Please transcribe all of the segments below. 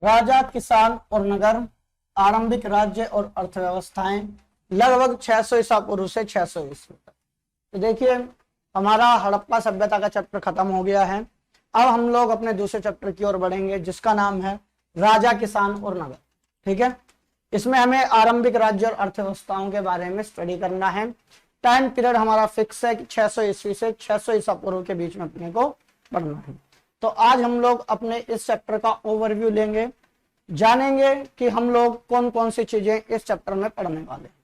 राजा, किसान और नगर, आरंभिक राज्य और अर्थव्यवस्थाएं, लगभग 600 ईसा पूर्व से 600 ईस्वी तक। तो देखिए हमारा हड़प्पा सभ्यता का चैप्टर खत्म हो गया है। अब हम लोग अपने दूसरे चैप्टर की ओर बढ़ेंगे जिसका नाम है राजा, किसान और नगर। ठीक है, इसमें हमें आरंभिक राज्य और अर्थव्यवस्थाओं के बारे में स्टडी करना है। टाइम पीरियड हमारा फिक्स है कि 600 ईस्वी से 600 ईसा पूर्व के बीच में अपने को पढ़ना है। तो आज हम लोग अपने इस चैप्टर का ओवरव्यू लेंगे, जानेंगे कि हम लोग कौन कौन सी चीजें इस चैप्टर में पढ़ने वाले हैं।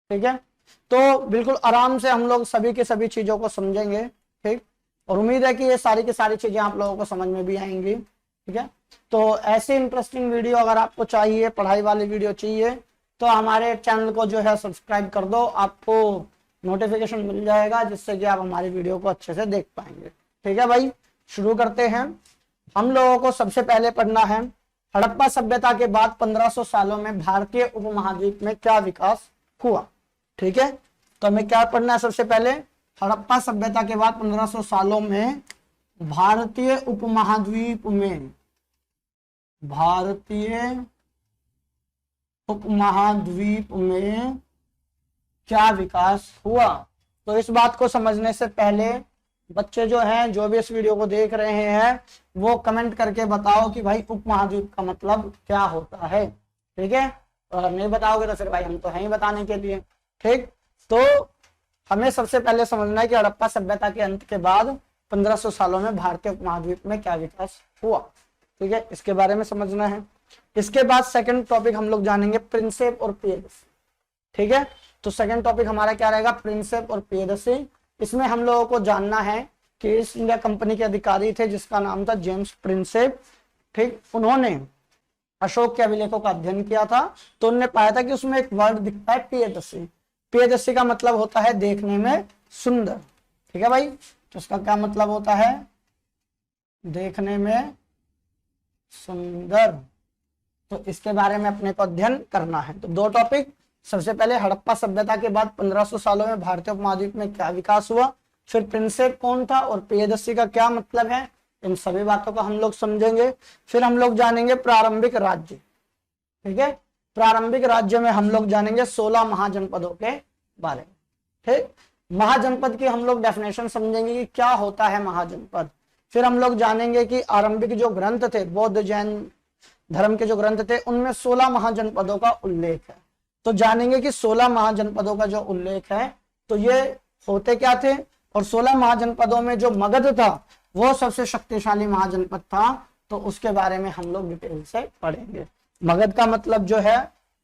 ठीक है, तो बिल्कुल आराम से हम लोग सभी की सभी चीजों को समझेंगे। ठीक, और उम्मीद है कि ये सारी की सारी चीजें आप लोगों को समझ में भी आएंगी। ठीक है, तो ऐसी इंटरेस्टिंग वीडियो अगर आपको चाहिए, पढ़ाई वाली वीडियो चाहिए, तो हमारे चैनल को जो है सब्सक्राइब कर दो, आपको नोटिफिकेशन मिल जाएगा जिससे कि आप हमारी वीडियो को अच्छे से देख पाएंगे। ठीक है भाई, शुरू करते हैं। हम लोगों को सबसे पहले पढ़ना है हड़प्पा सभ्यता के बाद 1500 सालों में भारतीय उपमहाद्वीप में क्या विकास हुआ। ठीक है, तो हमें क्या पढ़ना है सबसे पहले, हड़प्पा सभ्यता के बाद 1500 सालों में भारतीय उपमहाद्वीप में क्या विकास हुआ। तो इस बात को समझने से पहले बच्चे जो हैं, जो भी इस वीडियो को देख रहे हैं, वो कमेंट करके बताओ कि भाई उपमहाद्वीप का मतलब क्या होता है। ठीक है, और नहीं बताओगे तो फिर भाई हम तो हैं ही बताने के लिए। ठीक, तो हमें सबसे पहले समझना है कि हड़प्पा सभ्यता के अंत के बाद 1500 सालों में भारतीय उपमहाद्वीप में क्या विकास हुआ। ठीक है, इसके बारे में समझना है। इसके बाद सेकंड टॉपिक हम लोग जानेंगे प्रिंसेप और पियदसी। ठीक है, तो सेकंड टॉपिक हमारा क्या रहेगा, प्रिंसेप और पियदसी। इसमें हम लोगों को जानना है कि ईस्ट इंडिया कंपनी के अधिकारी थे जिसका नाम था जेम्स प्रिंसेप। ठीक, उन्होंने अशोक के अभिलेखों का अध्ययन किया था, तो उन्होंने पाया था कि उसमें एक वर्ड दिखता है पियदसी। पियदसी का मतलब होता है देखने में सुंदर। ठीक है भाई, तो उसका क्या मतलब होता है, देखने में सुंदर। तो इसके बारे में अपने को अध्ययन करना है। तो दो टॉपिक, सबसे पहले हड़प्पा सभ्यता के बाद 1500 सालों में भारतीय उपमहाद्वीप में क्या विकास हुआ, फिर प्रिंसेप कौन था और पियदसी का क्या मतलब है, इन सभी बातों को हम लोग समझेंगे। फिर हम लोग जानेंगे प्रारंभिक राज्य। ठीक है, प्रारंभिक राज्य में हम लोग जानेंगे 16 महाजनपदों के बारे में। ठीक, महाजनपद की हम लोग डेफिनेशन समझेंगे कि क्या होता है महाजनपद। फिर हम लोग जानेंगे कि आरंभिक जो ग्रंथ थे, बौद्ध जैन धर्म के जो ग्रंथ थे, उनमें 16 महाजनपदों का उल्लेख है। तो जानेंगे कि 16 महाजनपदों का जो उल्लेख है तो ये होते क्या थे, और 16 महाजनपदों में जो मगध था वो सबसे शक्तिशाली महाजनपद था, तो उसके बारे में हम लोग डिटेल से पढ़ेंगे। मगध का मतलब जो है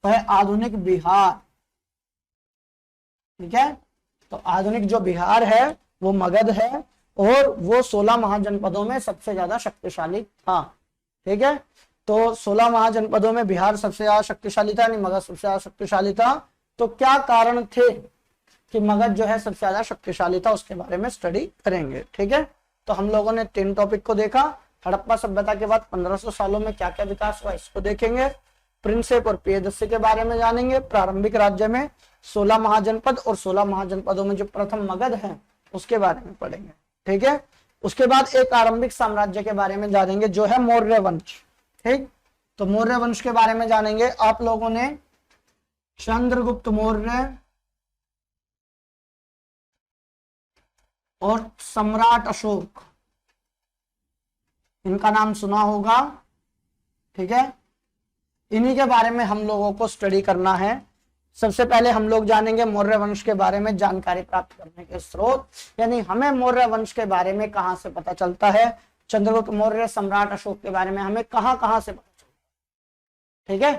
वह है आधुनिक बिहार। ठीक है, तो आधुनिक जो बिहार है वो मगध है, और वो 16 महाजनपदों में सबसे ज्यादा शक्तिशाली था। ठीक है, तो 16 महाजनपदों में बिहार सबसे ज्यादा शक्तिशाली था, यानी मगध सबसे ज्यादा शक्तिशाली था। तो क्या कारण थे कि मगध जो है सबसे ज्यादा शक्तिशाली था, उसके बारे में स्टडी करेंगे। ठीक है, तो हम लोगों ने 3 टॉपिक को देखा। हड़प्पा सभ्यता के बाद 1500 सालों में क्या क्या विकास हुआ इसको देखेंगे, प्रिंसेप और पियदसी के बारे में जानेंगे, प्रारंभिक राज्य में 16 महाजनपद और 16 महाजनपदों में जो प्रथम मगध है उसके बारे में पढ़ेंगे। ठीक है, उसके बाद एक आरंभिक साम्राज्य के बारे में जानेंगे जो है मौर्य वंश। ठीक, तो मौर्य वंश के बारे में जानेंगे। आप लोगों ने चंद्रगुप्त मौर्य और सम्राट अशोक, इनका नाम सुना होगा। ठीक है, इन्हीं के बारे में हम लोगों को स्टडी करना है। सबसे पहले हम लोग जानेंगे मौर्य वंश के बारे में जानकारी प्राप्त करने के स्रोत, यानी हमें मौर्य वंश के बारे में कहां से पता चलता है, चंद्रगुप्त मौर्य, सम्राट अशोक के बारे में हमें कहां से पता चलता है। ठीक है,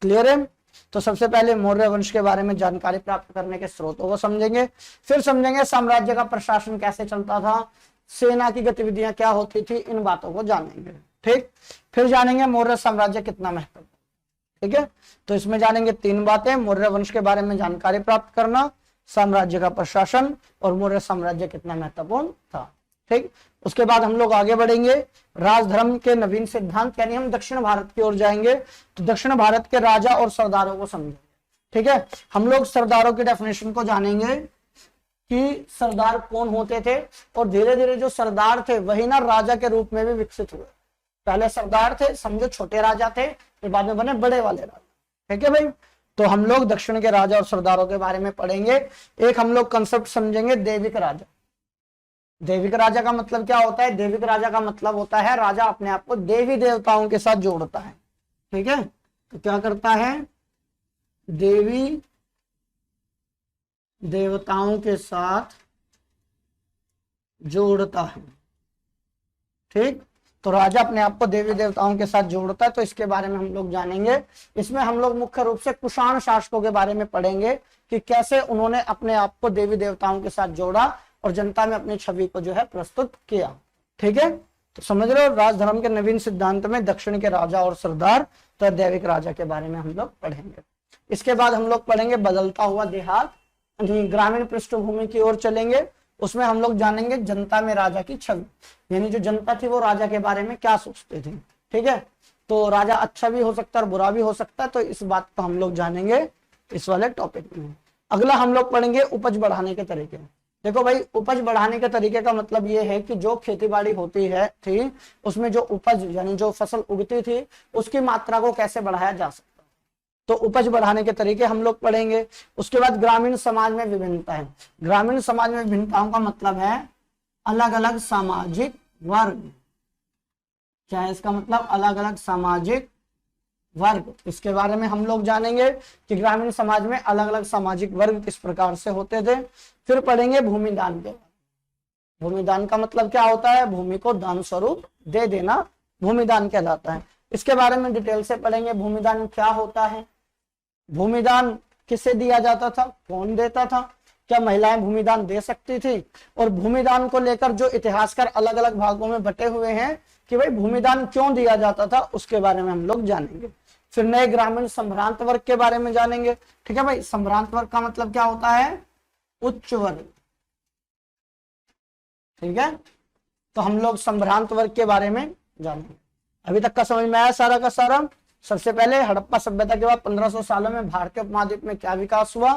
क्लियर है। तो सबसे पहले मौर्य वंश के बारे में जानकारी प्राप्त करने के स्रोतों को समझेंगे, फिर समझेंगे साम्राज्य का प्रशासन कैसे चलता था, सेना की गतिविधियां क्या होती थी, इन बातों को जानेंगे। ठीक, फिर जानेंगे मौर्य साम्राज्य कितना महत्वपूर्ण। ठीक है, तो इसमें जानेंगे 3 बातें, मौर्य वंश के बारे में जानकारी प्राप्त करना, साम्राज्य का प्रशासन, और मौर्य साम्राज्य कितना महत्वपूर्ण था। ठीक, उसके बाद हम लोग आगे बढ़ेंगे, राजधर्म के नवीन सिद्धांत, यानी हम दक्षिण भारत की ओर जाएंगे, तो दक्षिण भारत के राजा और सरदारों को समझेंगे। ठीक है, हम लोग सरदारों की डेफिनेशन को जानेंगे कि सरदार कौन होते थे, और धीरे धीरे जो सरदार थे वही ना राजा के रूप में भी विकसित हुए। पहले सरदार थे, समझो छोटे राजा थे, फिर बाद में बने बड़े वाले राजा। ठीक है भाई। तो हम लोग दक्षिण के राजा और सरदारों के बारे में पढ़ेंगे। एक हम लोग कंसेप्ट समझेंगे दैविक राजा। दैविक राजा का मतलब क्या होता है? दैविक राजा का मतलब होता है राजा अपने आप को देवी देवताओं के साथ जोड़ता है। ठीक है, तो क्या करता है? देवी देवताओं के साथ जोड़ता है। ठीक, तो राजा अपने आप को देवी देवताओं के साथ जोड़ता है, तो इसके बारे में हम लोग जानेंगे। इसमें हम लोग मुख्य रूप से कुषाण शासकों के बारे में पढ़ेंगे कि कैसे उन्होंने अपने आप को देवी देवताओं के साथ जोड़ा और जनता में अपनी छवि को जो है प्रस्तुत किया। ठीक है, तो समझ रहे हो, राजधर्म के नवीन सिद्धांत में दक्षिण के राजा और सरदार तो दैविक राजा के बारे में हम लोग पढ़ेंगे। इसके बाद हम लोग पढ़ेंगे बदलता हुआ देहात, ग्रामीण पृष्ठभूमि की ओर चलेंगे। उसमें हम लोग जानेंगे जनता में राजा की छवि, यानी जो जनता थी वो राजा के बारे में क्या सोचते थे। ठीक है, तो राजा अच्छा भी हो सकता है और बुरा भी हो सकता है, तो इस बात को हम लोग जानेंगे इस वाले टॉपिक में। अगला हम लोग पढ़ेंगे उपज बढ़ाने के तरीके। देखो भाई, उपज बढ़ाने के तरीके का मतलब ये है कि जो खेतीबाड़ी होती है थी उसमें जो उपज यानी जो फसल उगती थी उसकी मात्रा को कैसे बढ़ाया जा सकता, तो उपज बढ़ाने के तरीके हम लोग पढ़ेंगे। उसके बाद ग्रामीण समाज में विभिन्नता है। ग्रामीण समाज में विभिन्नताओं का मतलब है अलग अलग सामाजिक वर्ग। क्या है इसका मतलब? अलग अलग सामाजिक वर्ग। इसके बारे में हम लोग जानेंगे कि ग्रामीण समाज में अलग अलग सामाजिक वर्ग किस प्रकार से होते थे। फिर पढ़ेंगे भूमिदान के। भूमिदान का मतलब क्या होता है? भूमि को दान स्वरूप दे देना भूमिदान कहलाता है। इसके बारे में डिटेल से पढ़ेंगे। भूमिदान क्या होता है, भूमिदान किसे दिया जाता था, कौन देता था, क्या महिलाएं भूमिदान दे सकती थी, और भूमिदान को लेकर जो इतिहासकार अलग अलग भागों में बटे हुए हैं कि भाई भूमिदान क्यों दिया जाता था, उसके बारे में हम लोग जानेंगे। फिर नए ग्रामीण संभ्रांत वर्ग के बारे में जानेंगे। ठीक है भाई, संभ्रांत वर्ग का मतलब क्या होता है? उच्च वर्ग। ठीक है, तो हम लोग संभ्रांत वर्ग के बारे में जानेंगे। अभी तक का समझ में आया सारा का सारा? सबसे पहले हड़प्पा सभ्यता के बाद 1500 सालों में भारतीय उपमहाद्वीप में क्या विकास हुआ,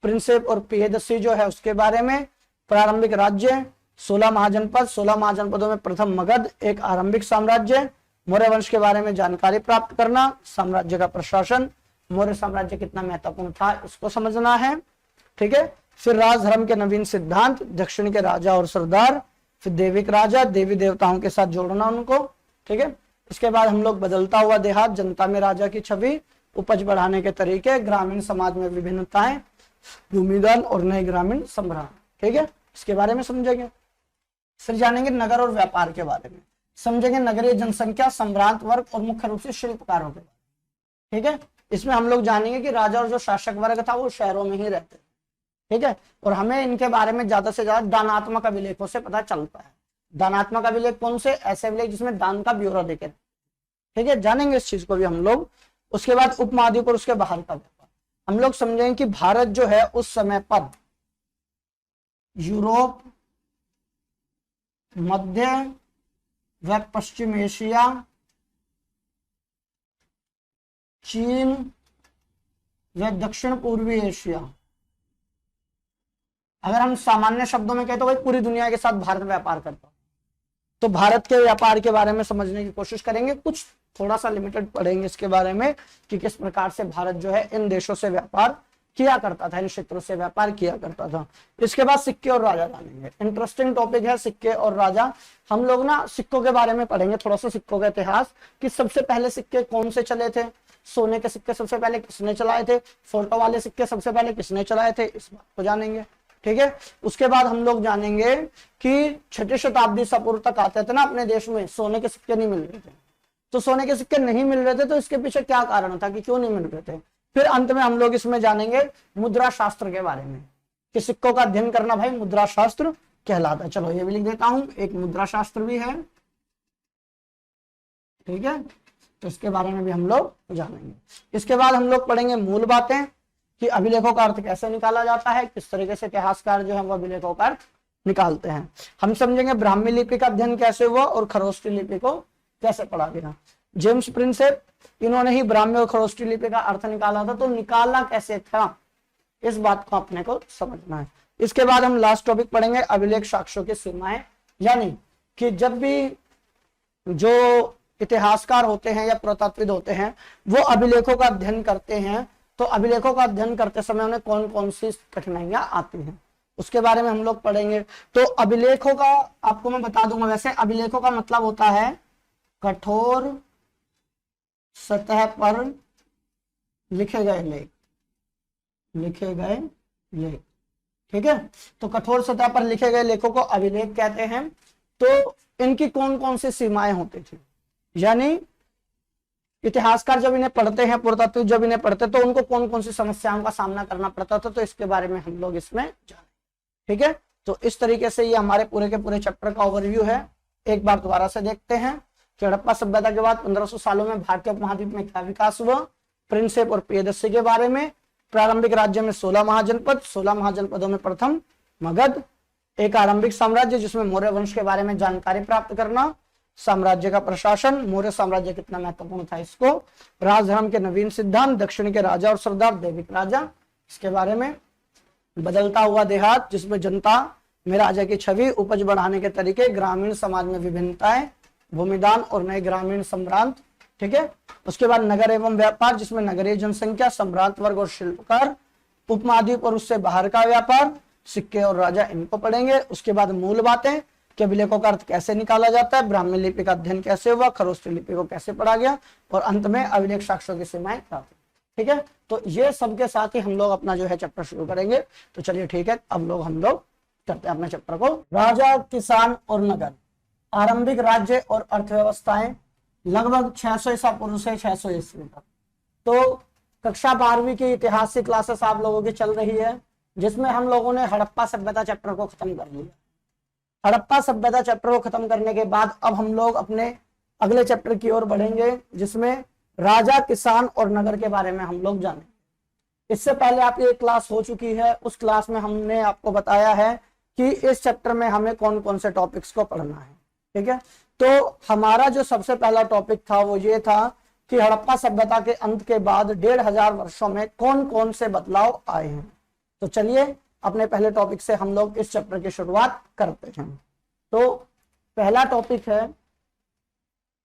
प्रिंसेप और पियदसी जो है उसके बारे में, प्रारंभिक राज्य, 16 महाजनपद, 16 महाजनपदों में प्रथम मगध एक आरंभिक साम्राज्य, मौर्य वंश के बारे में जानकारी प्राप्त करना, साम्राज्य का प्रशासन, मौर्य साम्राज्य कितना महत्वपूर्ण था इसको समझना है। ठीक है, फिर राजधर्म के नवीन सिद्धांत, दक्षिण के राजा और सरदार, फिर दैविक राजा, देवी देवताओं के साथ जोड़ना उनको। ठीक है, इसके बाद हम लोग बदलता हुआ देहात, जनता में राजा की छवि, उपज बढ़ाने के तरीके, ग्रामीण समाज में विभिन्नताएं, भूमिदान और नए ग्रामीण संभ्रांत। ठीक है, इसके बारे में समझेंगे। फिर जानेंगे नगर और व्यापार के बारे में, समझेंगे नगरीय जनसंख्या, संभ्रांत वर्ग और मुख्य रूप से शिल्पकारों के बारे में। ठीक है, इसमें हम लोग जानेंगे कि राजा और जो शासक वर्ग था वो शहरों में ही रहते। ठीक है, और हमें इनके बारे में ज्यादा से ज्यादा दानात्मक अभिलेखों से पता चलता है। दानात्मक अभिलेख कौन से? ऐसे अभिलेख जिसमें दान का ब्यौरा देखे। ठीक है, जानेंगे इस चीज को भी हम लोग। उसके बाद उपमहाद्वीप और उसके बाहर का व्यापार हम लोग समझेंगे कि भारत जो है उस समय पर यूरोप, मध्य व पश्चिम एशिया, चीन व दक्षिण पूर्वी एशिया, अगर हम सामान्य शब्दों में कहें तो भाई पूरी दुनिया के साथ भारत व्यापार करता है। तो भारत के व्यापार के बारे में समझने की कोशिश करेंगे, कुछ थोड़ा सा लिमिटेड पढ़ेंगे इसके बारे में कि किस प्रकार से भारत जो है इन देशों से व्यापार किया करता था, इन क्षेत्रों से व्यापार किया करता था। इसके बाद सिक्के और राजा जानेंगे। इंटरेस्टिंग टॉपिक है सिक्के और राजा। हम लोग ना सिक्कों के बारे में पढ़ेंगे, थोड़ा सा सिक्कों का इतिहास कि सबसे पहले सिक्के कौन से चले थे, सोने के सिक्के सबसे पहले किसने चलाए थे, फोटो वाले सिक्के सबसे पहले किसने चलाए थे, इस बात को जानेंगे। ठीक है, उसके बाद हम लोग जानेंगे कि 6वीं शताब्दी से पूर्व तक आते थे ना अपने देश में सोने के सिक्के नहीं मिल रहे थे। तो सोने के सिक्के नहीं मिल रहे थे तो इसके पीछे क्या कारण था कि क्यों नहीं मिल रहे थे। फिर अंत में हम लोग इसमें जानेंगे मुद्रा शास्त्र के बारे में कि सिक्कों का अध्ययन करना भाई मुद्रा शास्त्र कहलाता है। चलो ये भी लिख देता हूं, एक मुद्रा शास्त्र भी है। ठीक है, तो इसके बारे में भी हम लोग जानेंगे। इसके बाद हम लोग पढ़ेंगे मूल बातें कि अभिलेखों का अर्थ कैसे निकाला जाता है, किस तरीके से इतिहासकार जो है वो अभिलेखों का अर्थ निकालते हैं। हम समझेंगे ब्राह्मी लिपि का अध्ययन कैसे हुआ और खरोष्टी लिपि को कैसे पढ़ा गया। जेम्स प्रिंसेप इन्होंने ही ब्राह्मी और खरोष्टी लिपि का अर्थ निकाला था, तो निकालना कैसे था इस बात को अपने को समझना है। इसके बाद हम लास्ट टॉपिक पढ़ेंगे अभिलेख साक्ष्यों की सीमाएं, यानी कि जब भी जो इतिहासकार होते हैं या पुरातत्वविद होते हैं, वो अभिलेखों का अध्ययन करते हैं, तो अभिलेखों का अध्ययन करते समय उन्हें कौन कौन सी कठिनाइयां आती हैं उसके बारे में हम लोग पढ़ेंगे। तो अभिलेखों का आपको मैं बता दूंगा। वैसे अभिलेखों का मतलब होता है कठोर सतह पर लिखे गए लेख, लिखे गए लेख, ठीक है। तो कठोर सतह पर लिखे गए लेखों को अभिलेख कहते हैं। तो इनकी कौन कौन सी सीमाएं होती थी, यानी इतिहासकार जब इन्हें पढ़ते हैं, पुरातत्वविद जब इन्हें पढ़ते तो उनको कौन कौन सी समस्याओं का सामना करना पड़ता था, तो इसके बारे में हम लोग इसमें जाने, ठीक है। तो इस तरीके से ये हमारे पूरे के पूरे चैप्टर का ओवरव्यू है। एक बार दोबारा से देखते हैं कि हड़प्पा सभ्यता के बाद 1500 सालों में भारतीय उपमहाद्वीप में क्या विकास हुआ, प्रिंसेप और प्रियदर्शी के बारे में, प्रारंभिक राज्य में 16 महाजनपद, 16 महाजनपदों में प्रथम मगध, एक आरंभिक साम्राज्य जिसमें मौर्य वंश के बारे में जानकारी प्राप्त करना, साम्राज्य का प्रशासन, मौर्य साम्राज्य कितना महत्वपूर्ण था इसको, राजधर्म के नवीन सिद्धांत, दक्षिण के राजा और सरदार, दैविक राजा इसके बारे में, बदलता हुआ देहात जिसमें जनता में राजा की छवि, उपज बढ़ाने के तरीके, ग्रामीण समाज में विभिन्नताएं, भूमिदान और नए ग्रामीण सम्रांत, ठीक है। उसके बाद नगर एवं व्यापार जिसमें नगरीय जनसंख्या, सम्रांत वर्ग और शिल्पकार, उपमहाद्वीप और उससे बाहर का व्यापार, सिक्के और राजा, इनको पढ़ेंगे। उसके बाद मूल बातें कि अभिलेखों का अर्थ कैसे निकाला जाता है, ब्राह्मी लिपि का अध्ययन कैसे हुआ, खरोष्ठी लिपि को कैसे पढ़ा गया, और अंत में अभिलेख साक्ष्यों की सीमाएं क्या थी, ठीक है। तो ये सबके साथ ही हम लोग अपना जो है चैप्टर शुरू करेंगे। तो चलिए ठीक है, अब हम लोग करते हैं अपने चैप्टर को। राजा, किसान और नगर, आरंभिक राज्य और अर्थव्यवस्थाएं, लगभग 600 ईसा पूर्व से 600 ईस्वी तक। तो कक्षा 12वीं की इतिहास की क्लासेस आप लोगों की चल रही है, जिसमें हम लोगों ने हड़प्पा सभ्यता चैप्टर को खत्म कर लिया। हड़प्पा सभ्यता चैप्टर को खत्म करने के बाद अब हम लोग अपने अगले चैप्टर की ओर बढ़ेंगे, जिसमें राजा, किसान और नगर के बारे में हम लोग जानेंगे। इससे पहले आपकी एक क्लास हो चुकी है, उस क्लास में हमने आपको बताया है कि इस चैप्टर में हमें कौन कौन से टॉपिक्स को पढ़ना है, ठीक है। तो हमारा जो सबसे पहला टॉपिक था वो ये था कि हड़प्पा सभ्यता के अंत के बाद 1500 वर्षों में कौन कौन से बदलाव आए हैं। तो चलिए अपने पहले टॉपिक से हम लोग इस चैप्टर की शुरुआत करते हैं। तो पहला टॉपिक है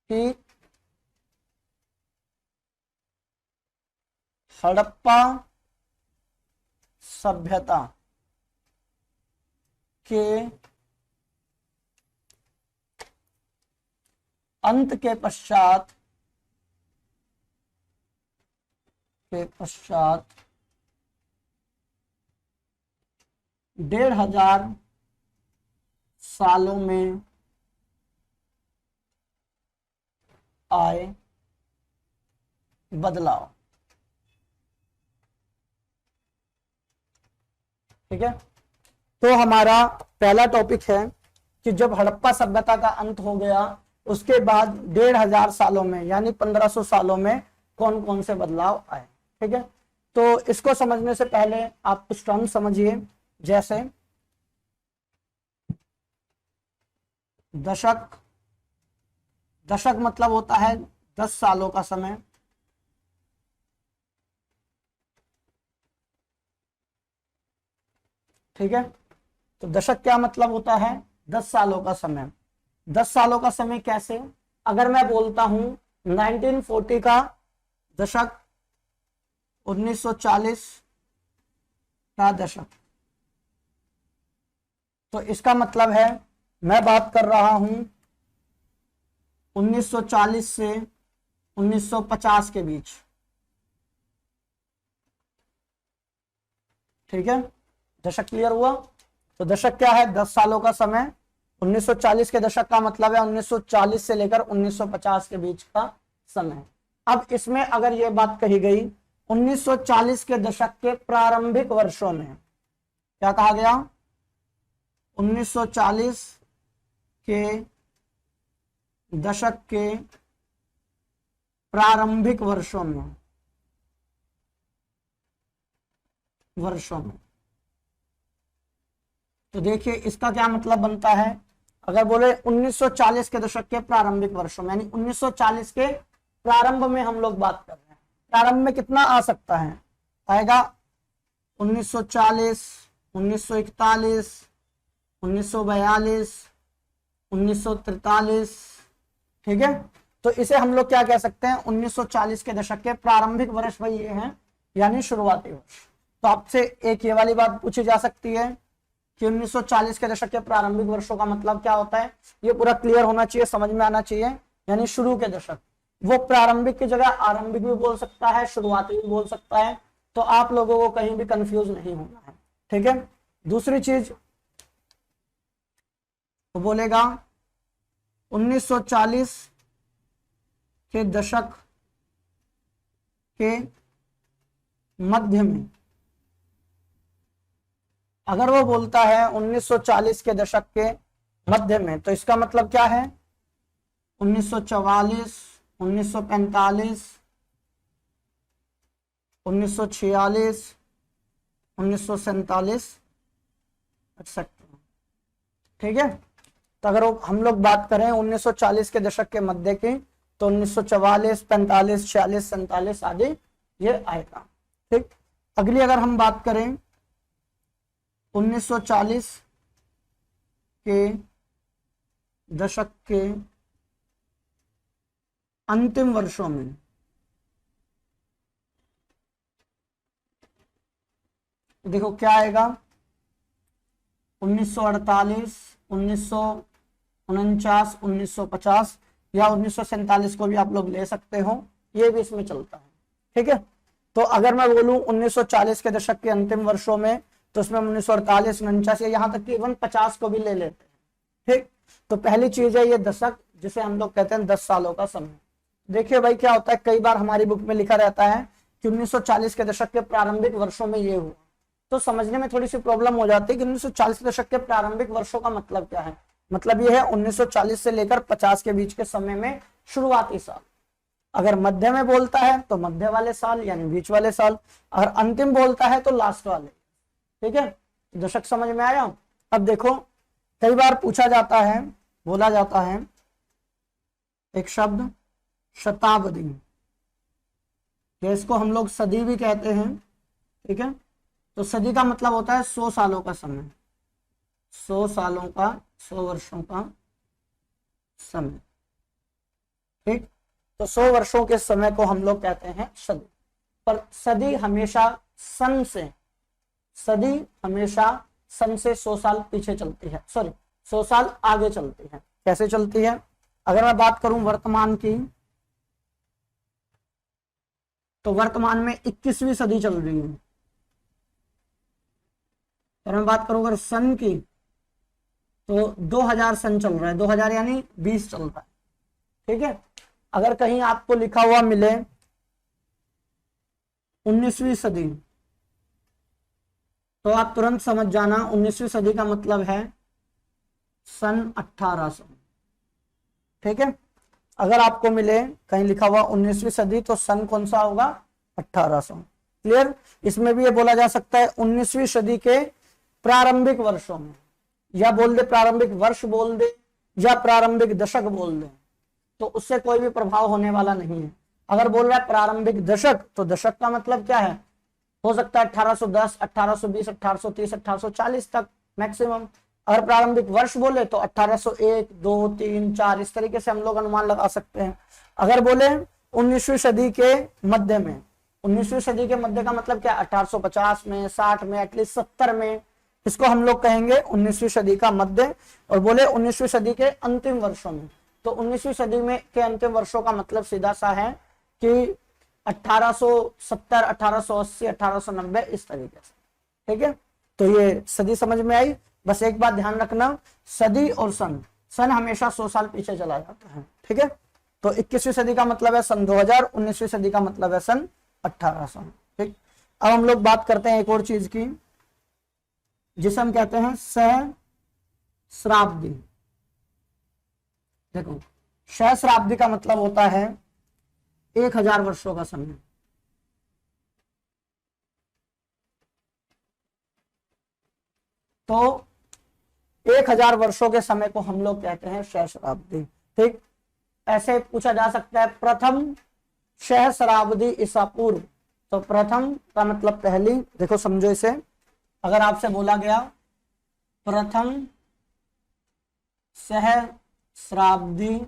कि हड़प्पा सभ्यता के अंत के पश्चात 1500 सालों में आए बदलाव, ठीक है। तो हमारा पहला टॉपिक है कि जब हड़प्पा सभ्यता का अंत हो गया उसके बाद 1500 सालों में यानी 1500 सालों में कौन कौन से बदलाव आए, ठीक है। तो इसको समझने से पहले आप कुछ टर्म समझिए, जैसे दशक। दशक मतलब होता है 10 सालों का समय, ठीक है। तो दशक क्या मतलब होता है, 10 सालों का समय। 10 सालों का समय कैसे, अगर मैं बोलता हूं 1940 का दशक, 1940 का दशक, तो इसका मतलब है मैं बात कर रहा हूं 1940 से 1950 के बीच, ठीक है। दशक क्लियर हुआ। तो दशक क्या है, 10 सालों का समय। 1940 के दशक का मतलब है 1940 से लेकर 1950 के बीच का समय। अब इसमें अगर ये बात कही गई 1940 के दशक के प्रारंभिक वर्षों में, क्या कहा गया, 1940 के दशक के प्रारंभिक वर्षों में तो देखिए इसका क्या मतलब बनता है, अगर बोले 1940 के दशक के प्रारंभिक वर्षों में, यानी 1940 के प्रारंभ में हम लोग बात कर रहे हैं। प्रारंभ में कितना आ सकता है, आएगा 1940, 1941, 1942, 1943, ठीक है। तो इसे हम लोग क्या कह सकते हैं, 1940 के दशक के प्रारंभिक वर्ष भाई ये हैं, यानी शुरुआती वर्ष। तो आपसे एक ये वाली बात पूछी जा सकती है कि 1940 के दशक के प्रारंभिक वर्षों का मतलब क्या होता है, ये पूरा क्लियर होना चाहिए, समझ में आना चाहिए। यानी शुरू के दशक, वो प्रारंभिक की जगह आरंभिक भी बोल सकता है, शुरुआती भी बोल सकता है, तो आप लोगों को कहीं भी कंफ्यूज नहीं होना है, ठीक है। दूसरी चीज वो बोलेगा 1940 के दशक के मध्य में, अगर वो बोलता है 1940 के दशक के मध्य में, तो इसका मतलब क्या है, 1944, 1945, 1946, 1947 एक्सेट्रा, ठीक है। तो अगर हम लोग बात करें 1940 के दशक के मध्य की, तो 1944, 45, 46, 47 आदि ये आएगा, ठीक। अगली अगर हम बात करें 1940 के दशक के अंतिम वर्षों में, देखो क्या आएगा, 1948, 1949, 1950 या 1947 को भी आप लोग ले सकते हो, ये भी इसमें चलता है, ठीक है। तो अगर मैं बोलूं 1940 के दशक के अंतिम वर्षों में, तो उसमें 1948, 49 या यहाँ तक कि इवन 50 को भी ले लेते हैं, ठीक। तो पहली चीज है ये दशक, जिसे हम लोग कहते हैं 10 सालों का समय। देखिए भाई क्या होता है, कई बार हमारी बुक में लिखा रहता है कि 1940 के दशक के प्रारंभिक वर्षों में ये हुआ, तो समझने में थोड़ी सी प्रॉब्लम हो जाती है कि 1940 के दशक के प्रारंभिक वर्षों का मतलब क्या है। मतलब ये है 1940 से लेकर 50 के बीच के समय में शुरुआती साल। अगर मध्य में बोलता है तो मध्य वाले साल यानी बीच वाले साल, अगर अंतिम बोलता है तो लास्ट वाले, ठीक है। दशक समझ में आया। अब देखो कई बार पूछा जाता है, बोला जाता है एक शब्द शताब्दी, इसको हम लोग सदी भी कहते हैं, ठीक है। तो सदी का मतलब होता है 100 सालों का समय, 100 सालों का, 100 वर्षों का समय, ठीक। तो 100 वर्षों के समय को हम लोग कहते हैं सदी। पर सदी हमेशा सन से, सदी हमेशा सन से 100 साल पीछे चलती है, सॉरी 100 साल आगे चलती है। कैसे चलती है, अगर मैं बात करूं वर्तमान की, तो वर्तमान में 21वीं सदी चल रही है। अगर मैं बात करूं अगर सन की, तो 2000 सन चल रहा है, 2000 यानी 20 चल रहा है, ठीक है। अगर कहीं आपको लिखा हुआ मिले 19वीं सदी, तो आप तुरंत समझ जाना 19वीं सदी का मतलब है सन 1800, ठीक है। अगर आपको मिले कहीं लिखा हुआ 19वीं सदी, तो सन कौन सा होगा, 1800। क्लियर। इसमें भी ये बोला जा सकता है 19वीं सदी के प्रारंभिक वर्षों में, या बोल दे प्रारंभिक वर्ष बोल दे, या प्रारंभिक दशक बोल दे, तो उससे कोई भी प्रभाव होने वाला नहीं है। अगर बोल रहा है प्रारंभिक दशक, तो दशक का मतलब क्या है, हो सकता है 1810, 1820, 1830, 1840 तक मैक्सिमम। अगर प्रारंभिक वर्ष बोले तो 1801, 2, 3, 4 इस तरीके से हम लोग अनुमान लगा सकते हैं। अगर बोले 19वीं सदी के मध्य में, 19वीं सदी के मध्य का मतलब क्या, 1850 में, 60 में, एटलीस्ट 70 में, इसको हम लोग कहेंगे 19वीं सदी का मध्य। और बोले 19वीं सदी के अंतिम वर्षों में, तो 19वीं सदी में के अंतिम वर्षों का मतलब सीधा सा है कि 1870, 1880, 1890 इस तरीके से, ठीक है। तो ये सदी समझ में आई। बस एक बात ध्यान रखना, सदी और सन, सन हमेशा 100 साल पीछे चला जाता है, ठीक है। तो 21वीं सदी का मतलब है सन 2000, 19वीं सदी का मतलब है सन 1800, ठीक। अब हम लोग बात करते हैं एक और चीज की, जिसे हम कहते हैं सहस्राब्दी। देखो सहस्राब्दी का मतलब होता है 1000 वर्षों का समय। तो 1000 वर्षों के समय को हम लोग कहते हैं सहस्राब्दी, ठीक। ऐसे पूछा जा सकता है प्रथम सहस्राब्दी ईसा पूर्व, तो प्रथम का मतलब पहली। देखो समझो इसे, अगर आपसे बोला गया प्रथम सहस्राब्दी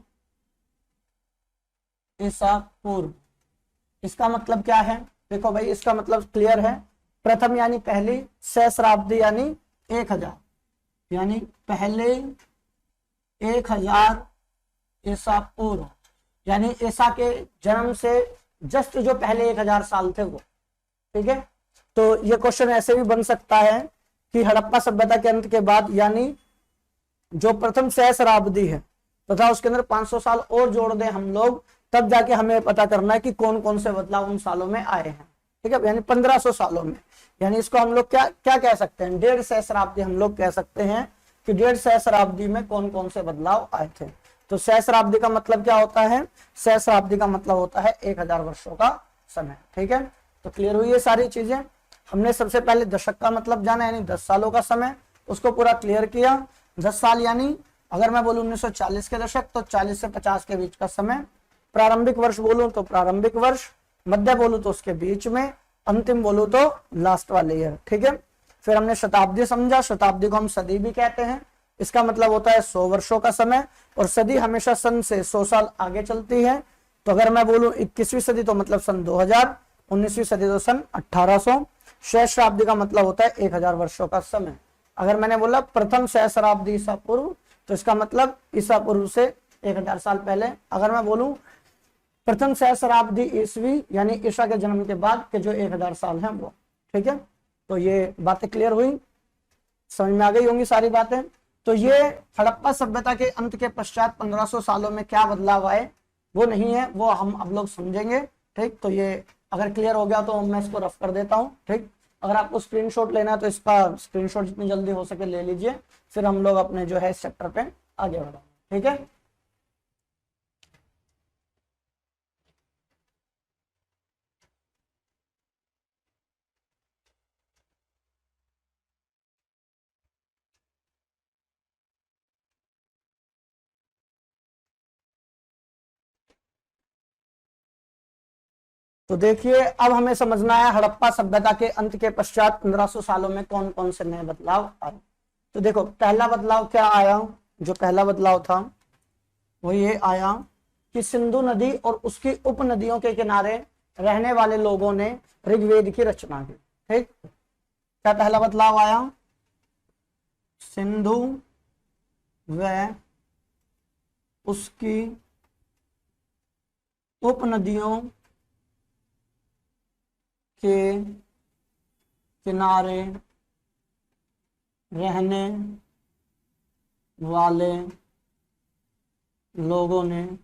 ईसा पूर्व। इसका मतलब क्या है? देखो भाई, इसका मतलब क्लियर है। प्रथम यानी पहली, सहस्राब्दी यानी 1000, यानी पहले 1000 ईसा पूर्व, यानी ईसा के जन्म से जस्ट जो पहले 1000 साल थे वो। ठीक है, तो ये क्वेश्चन ऐसे भी बन सकता है कि हड़प्पा सभ्यता के अंत के बाद, यानी जो प्रथम सहस्राब्दी है तथा उसके अंदर 500 साल और जोड़ दें हम लोग, तब जाके हमें पता करना है कि कौन कौन से बदलाव उन सालों में आए हैं। ठीक है, यानी 1500 सालों में, यानी इसको हम लोग क्या क्या कह सकते हैं? 1.5 सहस्राब्दी हम लोग कह सकते हैं कि 1.5 सहस्राब्दी में कौन कौन से बदलाव आए थे। तो सहस्राब्दी का मतलब क्या होता है? सहस्राब्दी का मतलब होता है 1000 वर्षों का समय। ठीक है, तो क्लियर हुई ये सारी चीजें। हमने सबसे पहले दशक का मतलब जाना, यानी 10 सालों का समय, उसको पूरा क्लियर किया। 10 साल यानी अगर मैं बोलूं 1940 के दशक, तो 40 से 50 के बीच का समय। प्रारंभिक वर्ष बोलूं तो प्रारंभिक वर्ष, मध्य बोलूं तो उसके बीच में, अंतिम बोलूं तो लास्ट वाले ईयर। ठीक है, फिर हमने शताब्दी समझा। शताब्दी को हम सदी भी कहते हैं। इसका मतलब होता है 100 वर्षों का समय, और सदी हमेशा सन से 100 साल आगे चलती है। तो अगर मैं बोलूं 21वीं सदी तो मतलब सन 2000, 19वीं सदी तो सन 1800। सहस्राब्दी का मतलब होता है 1000 वर्षों का समय। अगर मैंने बोला प्रथम सहस्राब्दी ईसा पूर्व, तो इसका मतलब ईसा पूर्व से 1000 साल पहले। अगर मैं बोलूं प्रथम सहस्राब्दी ईस्वी, यानी ईसा के जन्म के बाद के जो 1000 साल हैं वो। ठीक है, तो ये बातें क्लियर हुई, समझ में आ गई होंगी सारी बातें। तो ये हड़प्पा सभ्यता के अंत के पश्चात 1500 सालों में क्या बदलाव आए वो नहीं है, वो हम अब लोग समझेंगे। ठीक, तो ये अगर क्लियर हो गया तो मैं इसको रफ कर देता हूँ। ठीक, अगर आपको स्क्रीनशॉट लेना है तो इसका स्क्रीनशॉट जितनी जल्दी हो सके ले लीजिए, फिर हम लोग अपने जो है इस चैप्टर पे आगे बढ़ेंगे। ठीक है, तो देखिए अब हमें समझना है हड़प्पा सभ्यता के अंत के पश्चात 1500 सालों में कौन कौन से नए बदलाव आए। तो देखो पहला बदलाव क्या आया? जो पहला बदलाव था वो ये आया कि सिंधु नदी और उसकी उपनदियों के किनारे रहने वाले लोगों ने ऋग्वेद की रचना की। ठीक, क्या पहला बदलाव आया? सिंधु व उसकी उपनदियों के किनारे रहने वाले लोगों ने ऋग्वेद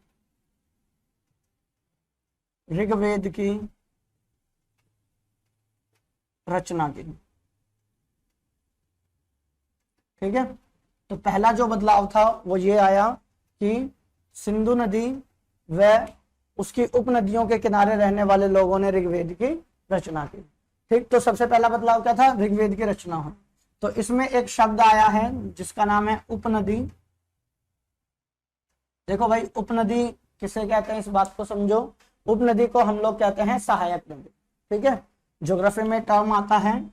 की रचना की। ठीक है, तो पहला जो बदलाव था वो ये आया कि सिंधु नदी व उसकी उपनदियों के किनारे रहने वाले लोगों ने ऋग्वेद की रचना की। ठीक, तो सबसे पहला बदलाव क्या था? ऋग्वेद की रचना हो। तो इसमें एक शब्द आया है जिसका नाम है उपनदी। देखो भाई, उपनदी किसे कहते हैं इस बात को समझो। उपनदी को हम लोग कहते हैं सहायक नदी। ठीक है, ज्योग्राफी में टर्म आता है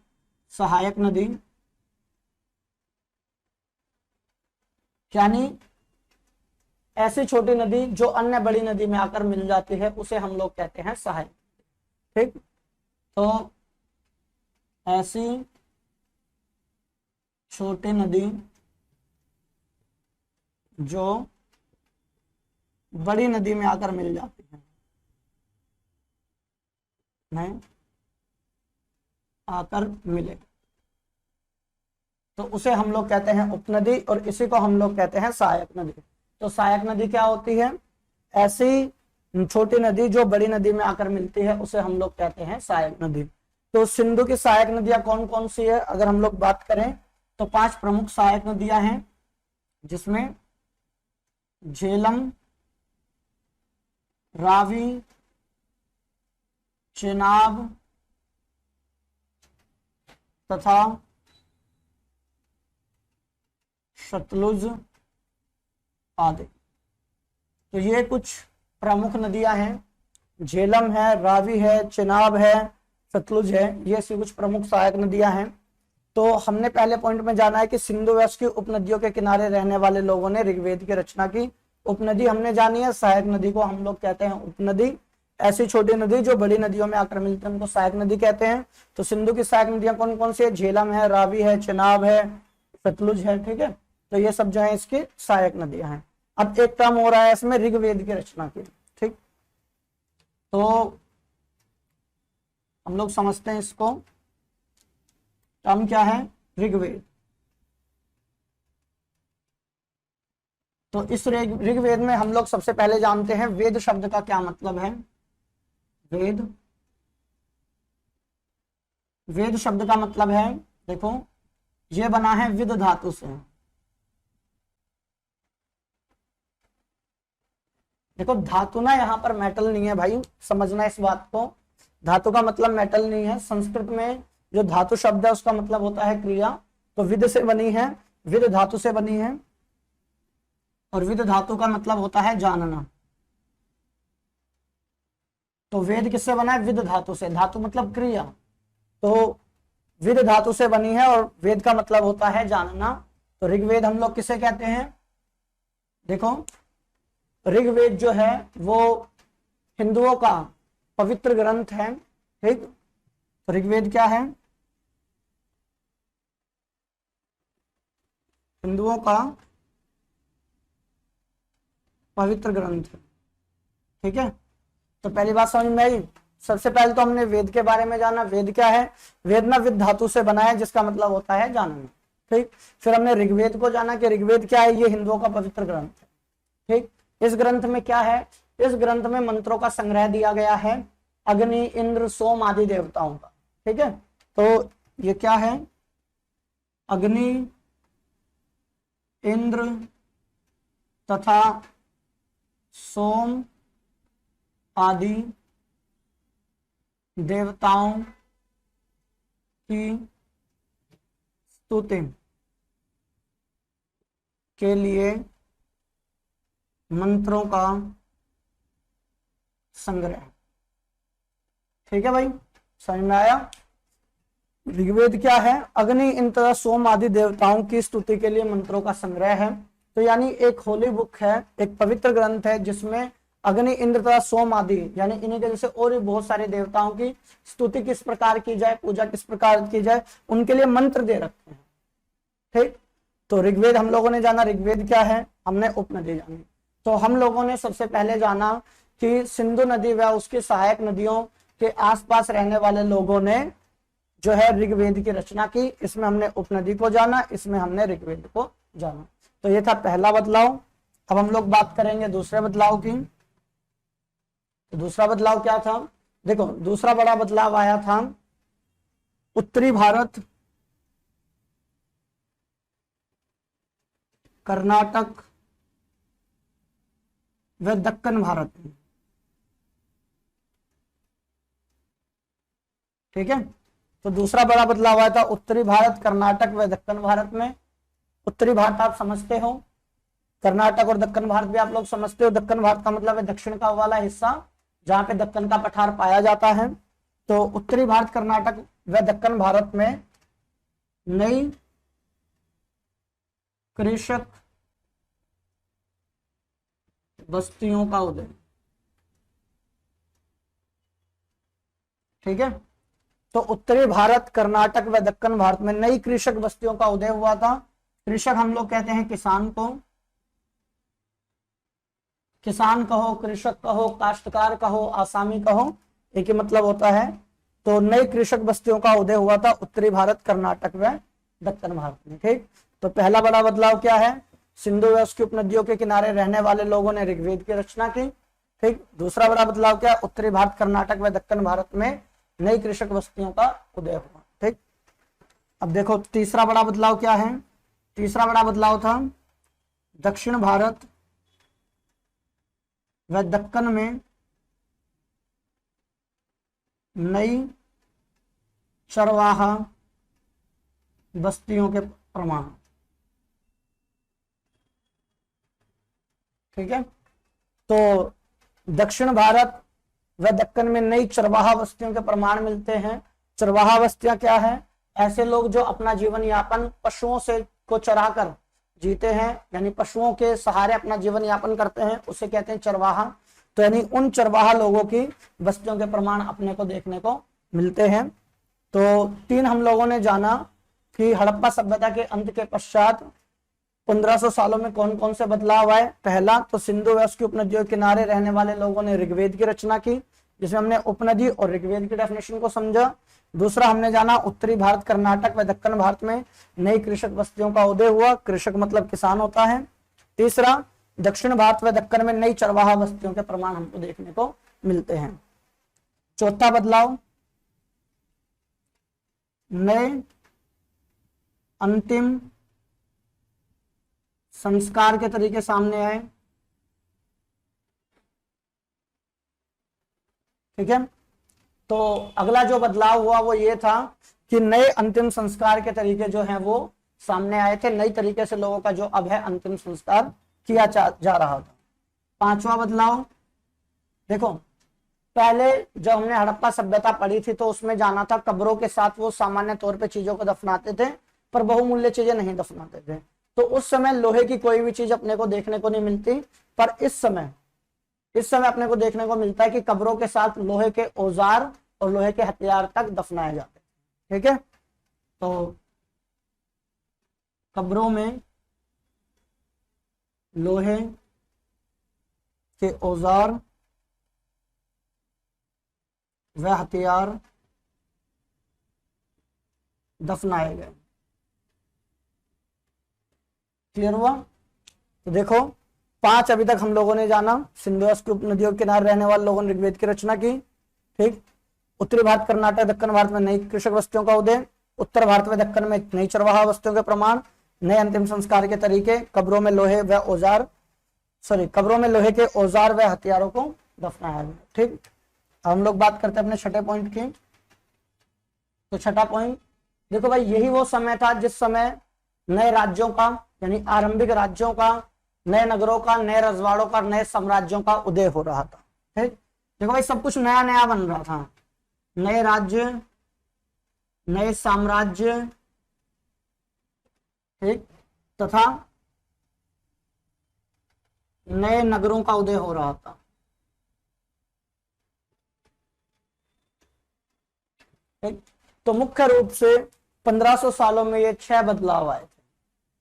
सहायक नदी, यानी ऐसी छोटी नदी जो अन्य बड़ी नदी में आकर मिल जाती है उसे हम लोग कहते हैं सहायक। ठीक, तो ऐसी छोटी नदी जो बड़ी नदी में आकर मिल जाती है, नहीं आकर मिले, तो उसे हम लोग कहते हैं उपनदी, और इसी को हम लोग कहते हैं सहायक नदी। तो सहायक नदी क्या होती है? ऐसी छोटी नदी जो बड़ी नदी में आकर मिलती है उसे हम लोग कहते हैं सहायक नदी। तो सिंधु की सहायक नदियां कौन कौन सी है अगर हम लोग बात करें तो 5 प्रमुख सहायक नदियां हैं, जिसमें झेलम, रावी, चेनाब तथा सतलुज आदि। तो ये कुछ प्रमुख नदियां हैं, झेलम है, रावी है, चेनाब है, सतलुज है, ये सी कुछ प्रमुख सहायक नदियां हैं। तो हमने पहले पॉइंट में जाना है कि सिंधु व उसकी उपनदियों के किनारे रहने वाले लोगों ने ऋग्वेद की रचना की। उपनदी हमने जानी है, सहायक नदी को हम लोग कहते हैं उपनदी। ऐसी छोटी नदी जो बड़ी नदियों में आकर मिलती है उनको सहायक नदी कहते हैं। तो सिंधु की सहायक नदियां कौन कौन सी है? झेलम है, रावी है, चेनाब है, सतलुज है। ठीक है, तो ये सब जो है इसकी सहायक नदियां हैं। अब एक टर्म हो रहा है इसमें ऋग्वेद की रचना की। ठीक, तो हम लोग समझते हैं इसको, टर्म क्या है? ऋग्वेद। तो इस ऋग्वेद में हम लोग सबसे पहले जानते हैं वेद शब्द का क्या मतलब है। वेद, वेद शब्द का मतलब है, देखो ये बना है विद धातु से। देखो धातु ना यहाँ पर मेटल नहीं है भाई, समझना इस बात को। धातु का मतलब मेटल नहीं है। संस्कृत में जो धातु शब्द है उसका मतलब होता है क्रिया। तो विद से बनी है, विद धातु से बनी है, और विद धातु का मतलब होता है जानना। तो वेद किससे बना है? विद धातु से। धातु मतलब क्रिया, तो विद धातु से बनी है और वेद का मतलब होता है जानना। तो ऋग्वेद हम लोग किसे कहते हैं? देखो ऋग्वेद जो है वो हिंदुओं का पवित्र ग्रंथ है। ठीक, तो ऋग्वेद क्या है? हिंदुओं का पवित्र ग्रंथ है। ठीक है, तो पहली बात समझ में आई। सबसे पहले तो हमने वेद के बारे में जाना। वेद क्या है? वेद ना विद धातु से बना है जिसका मतलब होता है जानना। ठीक, फिर हमने ऋग्वेद को जाना कि ऋग्वेद क्या है? ये हिंदुओं का पवित्र ग्रंथ है। ठीक, इस ग्रंथ में क्या है? इस ग्रंथ में मंत्रों का संग्रह दिया गया है अग्नि, इंद्र, सोम आदि देवताओं का। ठीक है, तो ये क्या है? अग्नि, इंद्र तथा सोम आदि देवताओं की स्तुति के लिए मंत्रों का संग्रह। ठीक है भाई, समझ में आया? ऋग्वेद क्या है? अग्नि, इंद्र तथा सोम आदि देवताओं की स्तुति के लिए मंत्रों का संग्रह है। तो यानी एक होली बुक है, एक पवित्र ग्रंथ है जिसमें अग्नि, इंद्र तथा सोम आदि यानी इन्हीं के जैसे और भी बहुत सारे देवताओं की स्तुति किस प्रकार की जाए, पूजा किस प्रकार की जाए, उनके लिए मंत्र दे रखे हैं। ठीक, तो ऋग्वेद हम लोगों ने जाना। ऋग्वेद क्या है? हमने उपनदी जानी। तो हम लोगों ने सबसे पहले जाना कि सिंधु नदी व उसकी सहायक नदियों के आसपास रहने वाले लोगों ने जो है ऋग्वेद की रचना की। इसमें हमने उपनदी को जाना, इसमें हमने ऋग्वेद को जाना। तो ये था पहला बदलाव। अब हम लोग बात करेंगे दूसरे बदलाव की। तो दूसरा बदलाव क्या था? देखो दूसरा बड़ा बदलाव आया था उत्तरी भारत, कर्नाटक व दक्कन भारत में। ठीक है, तो दूसरा बड़ा बदलाव आया था उत्तरी भारत, कर्नाटक व दक्कन भारत में। उत्तरी भारत आप समझते हो, कर्नाटक और दक्कन भारत भी आप लोग समझते हो। दक्कन भारत का मतलब है दक्षिण का वाला हिस्सा जहां पे दक्कन का पठार पाया जाता है। तो उत्तरी भारत, कर्नाटक व दक्कन भारत में नई कृषक बस्तियों का उदय। ठीक है, तो उत्तरी भारत, कर्नाटक व दक्कन भारत में नई कृषक बस्तियों का उदय हुआ था। कृषक हम लोग कहते हैं किसान को। किसान कहो, कृषक कहो, काश्तकार कहो, आसामी कहो, एक ही मतलब होता है। तो नई कृषक बस्तियों का उदय हुआ था उत्तरी भारत, कर्नाटक व दक्कन भारत में। ठीक, तो पहला बड़ा बदलाव क्या है? सिंधु व उसकी उपनदियों के किनारे रहने वाले लोगों ने ऋग्वेद की रचना की। ठीक, दूसरा बड़ा बदलाव क्या? उत्तरी भारत, कर्नाटक व दक्कन भारत में नई कृषक बस्तियों का उदय हुआ। ठीक, अब देखो तीसरा बड़ा बदलाव क्या है? तीसरा बड़ा बदलाव था दक्षिण भारत व दक्कन में नई चरवाहा बस्तियों के प्रमाण। ठीक है, तो दक्षिण भारत व दक्कन में नई चरवाहा बस्तियों के प्रमाण मिलते हैं। चरवाहा बस्तियां क्या है? ऐसे लोग जो अपना जीवन यापन पशुओं से को चराकर जीते हैं, यानी पशुओं के सहारे अपना जीवन यापन करते हैं, उसे कहते हैं चरवाहा। तो यानी उन चरवाहा लोगों की बस्तियों के प्रमाण अपने को देखने को मिलते हैं। तो 3 हम लोगों ने जाना कि हड़प्पा सभ्यता के अंत के पश्चात 1500 सालों में कौन कौन से बदलाव आए। पहला तो सिंधु व उसकी उपनदियों के किनारे रहने वाले लोगों ने ऋग्वेद की रचना की, जिसमें हमने उपनदी और ऋग्वेद की डेफिनेशन को समझा। दूसरा हमने जाना उत्तरी भारत, कर्नाटक व दक्षिण भारत में नई कृषक बस्तियों का उदय हुआ। कृषक मतलब किसान होता है। तीसरा दक्षिण भारत व दक्कन में नई चरवाहा बस्तियों के प्रमाण हमको देखने को मिलते हैं। चौथा बदलाव, नए अंतिम संस्कार के तरीके सामने आए। ठीक है, तो अगला जो बदलाव हुआ वो ये था कि नए अंतिम संस्कार के तरीके जो हैं वो सामने आए थे। नई तरीके से लोगों का जो अब है अंतिम संस्कार किया जा रहा था। पांचवा बदलाव, देखो पहले जब हमने हड़प्पा सभ्यता पढ़ी थी तो उसमें जाना था कब्रों के साथ वो सामान्य तौर पे चीजों को दफनाते थे, पर बहुमूल्य चीजें नहीं दफनाते थे। तो उस समय लोहे की कोई भी चीज अपने को देखने को नहीं मिलती, पर इस समय अपने को देखने को मिलता है कि कब्रों के साथ लोहे के औजार और लोहे के हथियार तक दफनाए जाते हैं। ठीक है, तो कब्रों में लोहे के औजार व हथियार दफनाए गए। क्लियर हुआ? तो देखो 5 अभी तक हम लोगों ने जाना। सिंधु की उपनदियों के किनारे रहने वाले लोगों ने ऋग्वेद की रचना की। ठीक, उत्तरी भारत, कर्नाटक, दक्षिण भारत में नई कृषक बस्तियों का उदय। उत्तर भारत में दक्कन में नई चरवाहा बस्तियों के प्रमाण। नए अंतिम संस्कार के तरीके। कब्रों में लोहे के औजार व हथियारों को दफनाया गया। ठीक, हम लोग बात करते हैं अपने छठे पॉइंट की। तो छठा पॉइंट देखो भाई, यही वो समय था जिस समय नए राज्यों का, यानी आरंभिक राज्यों का, नए नगरों का, नए रजवाड़ों का, नए साम्राज्यों का उदय हो रहा था। ठीक, देखो भाई सब कुछ नया नया बन रहा था। नए राज्य, नए साम्राज्य, ठीक, तथा नए नगरों का उदय हो रहा था। ठीक, तो मुख्य रूप से 1500 सालों में ये 6 बदलाव आए थे।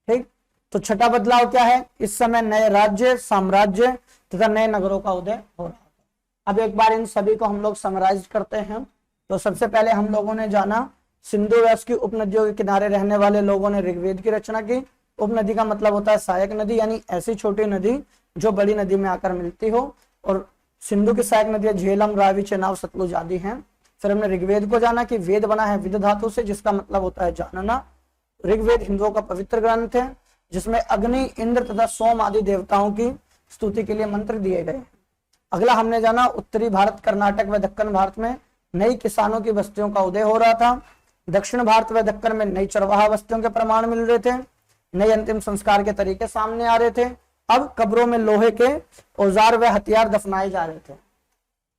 ठीक, तो छठा बदलाव क्या है? इस समय नए राज्य, साम्राज्य तथा नए नगरों का उदय हो रहा था। अब एक बार इन सभी को हम लोग समराइज करते हैं। तो सबसे पहले हम लोगों ने जाना सिंधु व उसकी उपनदियों के किनारे रहने वाले लोगों ने ऋग्वेद की रचना की। उपनदी का मतलब होता है सहायक नदी, यानी ऐसी छोटी नदी जो बड़ी नदी में आकर मिलती हो। और सिंधु की सहायक नदियां झेलम, रावी, चेनाब, सतलुज आदि हैं। फिर हमने ऋग्वेद को जाना कि वेद बना है विद धातु से, जिसका मतलब होता है जानना। ऋग्वेद हिंदुओं का पवित्र ग्रंथ है, जिसमें अग्नि, इंद्र तथा सोम आदि देवताओं की स्तुति के लिए मंत्र दिए गए। अगला हमने जाना उत्तरी भारत, कर्नाटक व दक्कन भारत में नई किसानों की बस्तियों का उदय हो रहा था। दक्षिण भारत व दक्कन में नई चरवाहा बस्तियों के प्रमाण मिल रहे थे। नए अंतिम संस्कार के तरीके सामने आ रहे थे। अब कब्रों में लोहे के औजार व हथियार दफनाए जा रहे थे।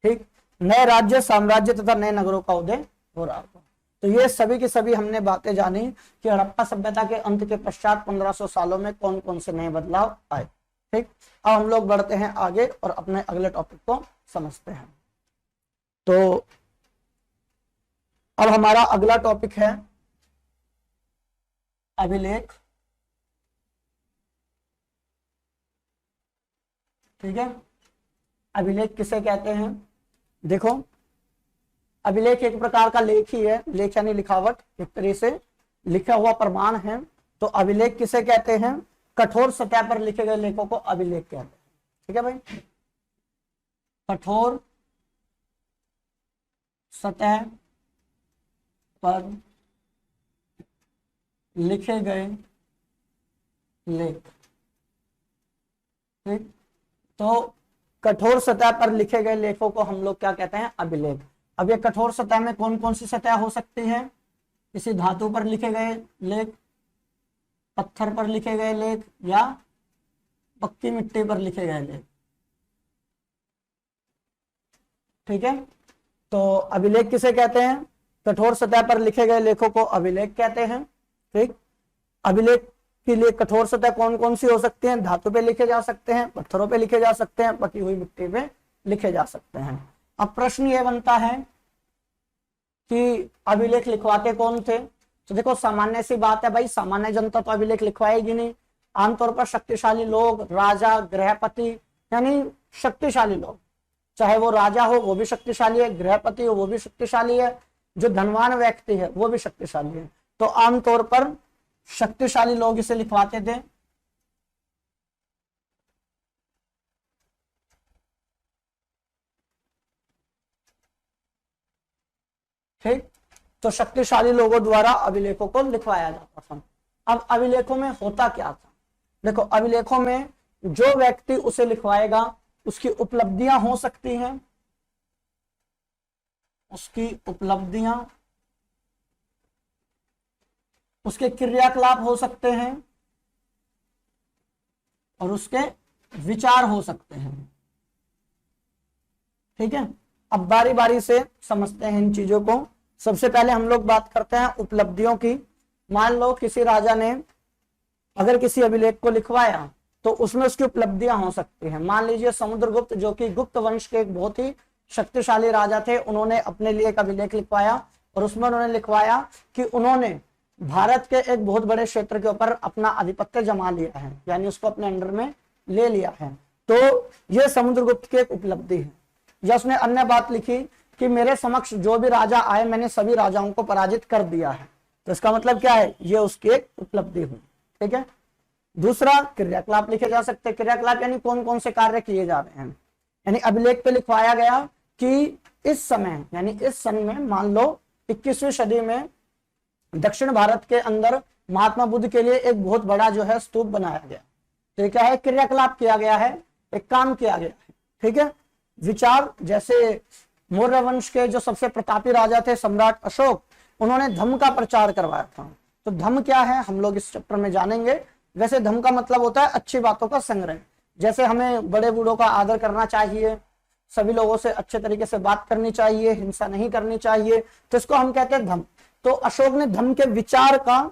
ठीक, नए राज्य, साम्राज्य तथा नए नगरों का उदय हो रहा था। तो ये सभी की सभी हमने बातें जानी कि हड़प्पा सभ्यता के अंत के पश्चात 1500 सालों में कौन कौन से नए बदलाव आए। ठीक, अब हम लोग बढ़ते हैं आगे और अपने अगले टॉपिक को समझते हैं। तो अब हमारा अगला टॉपिक है अभिलेख। ठीक है, अभिलेख किसे कहते हैं? देखो अभिलेख एक प्रकार का लेख ही है। लेख यानी लिखावट, एक तरह से लिखा हुआ प्रमाण है। तो अभिलेख किसे कहते हैं? कठोर सतह पर लिखे गए लेखों को अभिलेख कहते हैं। ठीक है भाई, कठोर सतह पर लिखे गए लेख। ठीक, तो कठोर सतह पर लिखे गए लेखों को हम लोग क्या कहते हैं? अभिलेख। अब ये कठोर सतह में कौन कौन सी सतह हो सकती है? किसी धातु पर लिखे गए लेख, पत्थर पर लिखे गए लेख, या पक्की मिट्टी पर लिखे गए लेख। ठीक है, तो अभिलेख किसे कहते हैं? कठोर सतह पर लिखे गए लेखों को अभिलेख कहते हैं। ठीक, अभिलेख के लिए कठोर सतह कौन कौन सी हो सकती है? धातु पे लिखे जा सकते हैं, पत्थरों पे लिखे जा सकते हैं, पकी हुई मिट्टी पे लिखे जा सकते हैं। अब प्रश्न ये बनता है कि अभिलेख लिखवाते कौन थे? तो देखो सामान्य सी बात है भाई, सामान्य जनता तो अभिलेख लिखवाएगी नहीं। आमतौर पर शक्तिशाली लोग, राजा, गृहपति, यानी शक्तिशाली लोग, चाहे वो राजा हो वो भी शक्तिशाली है, गृहपति हो वो भी शक्तिशाली है, जो धनवान व्यक्ति है वो भी शक्तिशाली है। तो आमतौर पर शक्तिशाली लोग इसे लिखवाते थे। ठीक, तो शक्तिशाली लोगों द्वारा अभिलेखों को लिखवाया जाता था। अब अभिलेखों में होता क्या था? देखो अभिलेखों में जो व्यक्ति उसे लिखवाएगा उसकी उपलब्धियां हो सकती हैं, उसकी उपलब्धियां, उसके क्रियाकलाप हो सकते हैं और उसके विचार हो सकते हैं। ठीक है, अब बारी बारी से समझते हैं इन चीजों को। सबसे पहले हम लोग बात करते हैं उपलब्धियों की। मान लो किसी राजा ने अगर किसी अभिलेख को लिखवाया तो उसमें उसकी उपलब्धियां हो सकती हैं। मान लीजिए समुद्रगुप्त, जो कि गुप्त वंश के एक बहुत ही शक्तिशाली राजा थे, उन्होंने अपने लिए एक अभिलेख लिखवाया और उसमें उन्होंने लिखवाया कि उन्होंने भारत के एक बहुत बड़े क्षेत्र के ऊपर अपना आधिपत्य जमा लिया है, यानी उसको अपने अंडर में ले लिया है। तो यह समुद्रगुप्त की एक उपलब्धि है। या उसने अन्य बात लिखी कि मेरे समक्ष जो भी राजा आए मैंने सभी राजाओं को पराजित कर दिया है, तो इसका मतलब क्या है? ये उसकी एक उपलब्धि हुई। ठीक है, दूसरा क्रियाकलाप लिखे जा सकते हैं। क्रियाकलाप यानी कौन कौन से कार्य किए जा रहे हैं। यानी अभिलेख पे लिखवाया गया कि इस समय, यानी इस सन में, मान लो 21वीं सदी में दक्षिण भारत के अंदर महात्मा बुद्ध के लिए एक बहुत बड़ा जो है स्तूप बनाया गया। तो क्या है? क्रियाकलाप किया गया है, एक काम किया गया है। ठीक है, विचार, जैसे मौर्य वंश के जो सबसे प्रतापी राजा थे सम्राट अशोक, उन्होंने धम्म का प्रचार करवाया था। तो धम्म क्या है हम लोग इस चैप्टर में जानेंगे। वैसे धम्म का मतलब होता है अच्छी बातों का संग्रह। जैसे हमें बड़े बूढ़ों का आदर करना चाहिए, सभी लोगों से अच्छे तरीके से बात करनी चाहिए, हिंसा नहीं करनी चाहिए, तो इसको हम कहते हैं धम्म। तो अशोक ने धम्म के विचार का